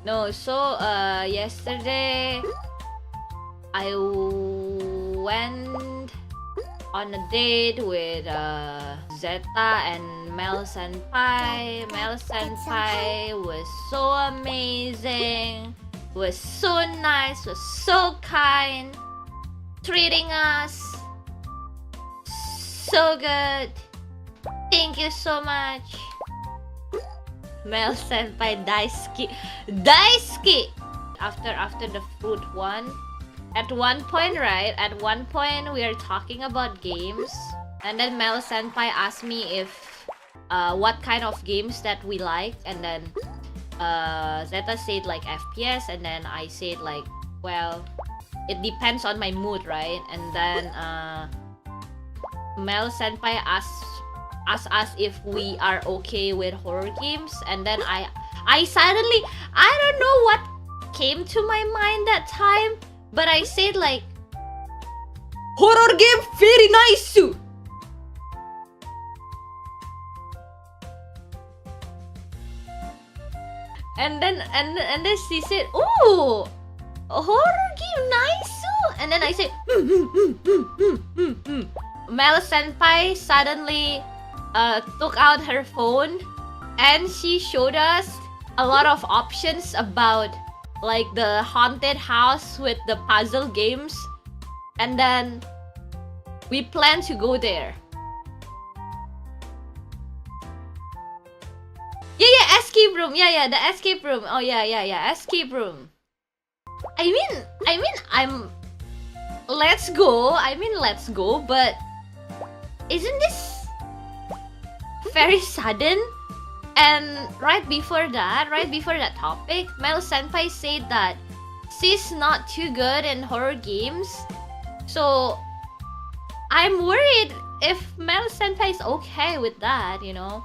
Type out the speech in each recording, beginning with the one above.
No, so yesterday I went on a date with Zeta and Mel Senpai. Mel Senpai was so amazing, was so nice, was so kind, treating us so good. Thank you so much. Mel Senpai daisuki. After the fruit one, at one point we are talking about games, and then Mel Senpai asked me if what kind of games that we like, and then Zeta said like FPS, and then I said like, well, it depends on my mood, right? And then Mel Senpai asked us if we are okay with horror games, and then I suddenly, I don't know what came to my mind that time, but I said like, horror game very nice. And then she said, "Oh, a horror game nice." And then I said, Mel Senpai suddenly took out her phone and she showed us a lot of options about like the haunted house with the puzzle games, and then we plan to go there. Yeah, escape room. Yeah, the escape room. Oh yeah, escape room. I mean, let's go. Let's go. But isn't this very sudden? And right before that topic, Mel Senpai said that she's not too good in horror games. So I'm worried if Mel Senpai is okay with that, you know.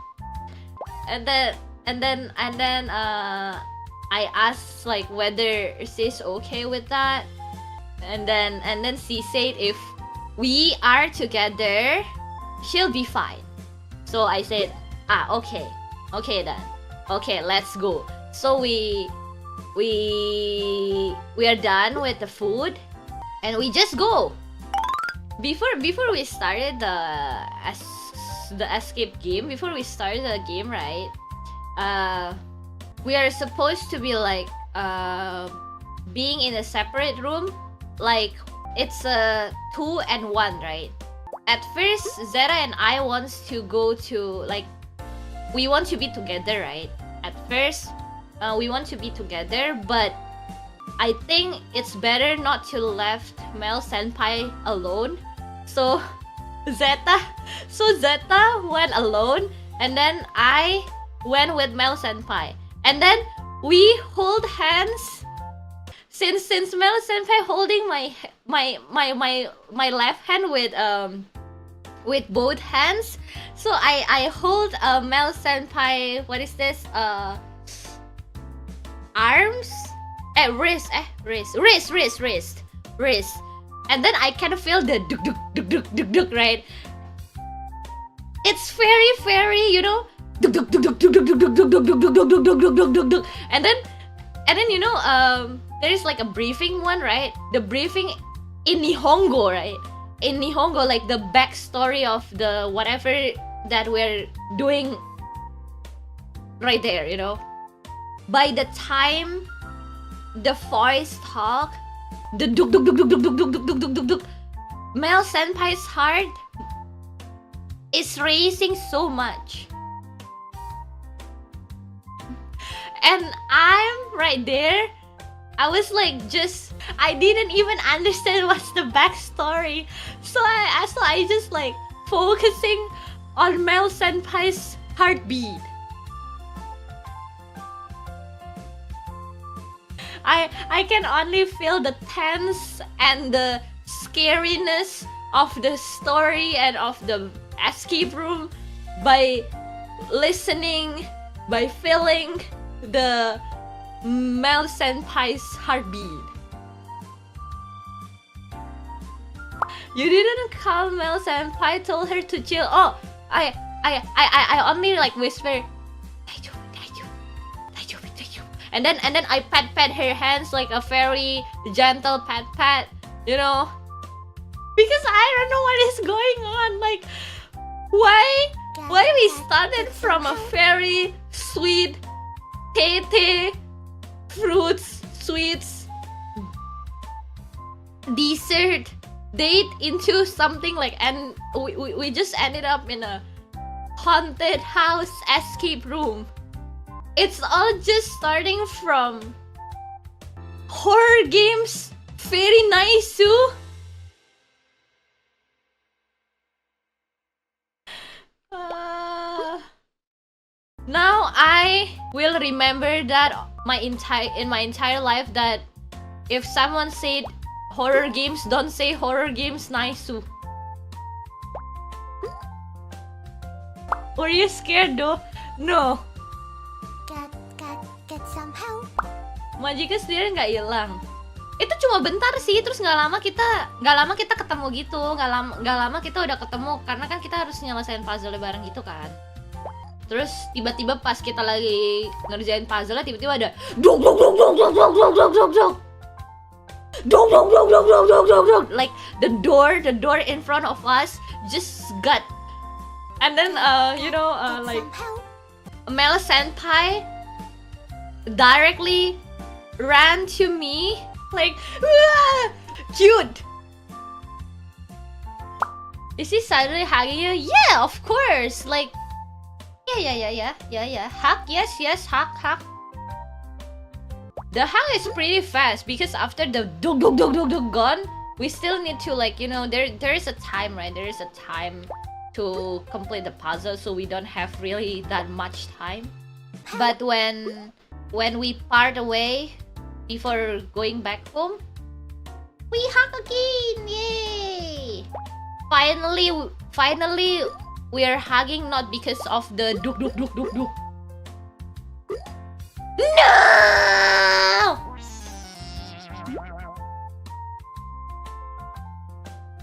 And then I asked like whether she's okay with that, and then she said if we are together, she'll be fine. So I said, okay then, okay, let's go. So we are done with the food, and we just go. Before we started the escape game, before we started the game, right? We are supposed to be like being in a separate room, like it's a 2 and 1, right? At first, Zeta and I wants to go to like, we want to be together, right? At first, we want to be together, but I think it's better not to left Mel Senpai alone. So Zeta went alone, and then I went with Mel Senpai, and then we hold hands. Since Mel Senpai holding my left hand with both hands, so I hold Mel Senpai, what is this, arms, wrist, and then I can feel the duk, right? It's very, you know, and then you know, there is like a briefing one, right? The briefing in Nihongo, right? In Nihongo, like the backstory of the whatever that we're doing right there, you know. By the time the voice talk, the duk, Mel Senpai's heart is racing so much, and I'm right there. I was like, I didn't even understand what's the backstory, so I just like focusing on Mel Senpai's heartbeat. I can only feel the tense and the scariness of the story and of the escape room by listening, by feeling the Mel Senpai's heartbeat. You didn't call Mel Senpai, told her to chill. Oh, I only like whisper, and then I pat her hands like a very gentle pat, you know, because I don't know what is going on. Like, why we started from a very sweet tete fruits sweets dessert date into something like, and we just ended up in a haunted house escape room. It's all just starting from horror games. Very nice too. Now I will remember that in my entire life that if someone said horror games, don't say horror games nice too. Were you scared though? No. Get some help. Majika sendiri nggak hilang. Itu cuma bentar sih, terus nggak lama kita ketemu gitu, nggak lama kita udah ketemu karena kan kita harus nyelesain puzzle bareng gitu kan. Terus tiba-tiba pas kita lagi ngerjain puzzle tiba-tiba ada dok like the door in front of us just got, and then like Mel senpai directly ran to me like cute. Is he suddenly hugging you? Yeah, of course. Like yeah. Hug, yes, hug. The hug is pretty fast because after the dog gone, we still need to, like, you know, there is a time, right? There is a time to complete the puzzle, so we don't have really that much time. But when we part away before going back home, we hug again. Yay! Finally we are hugging not because of the duk. No!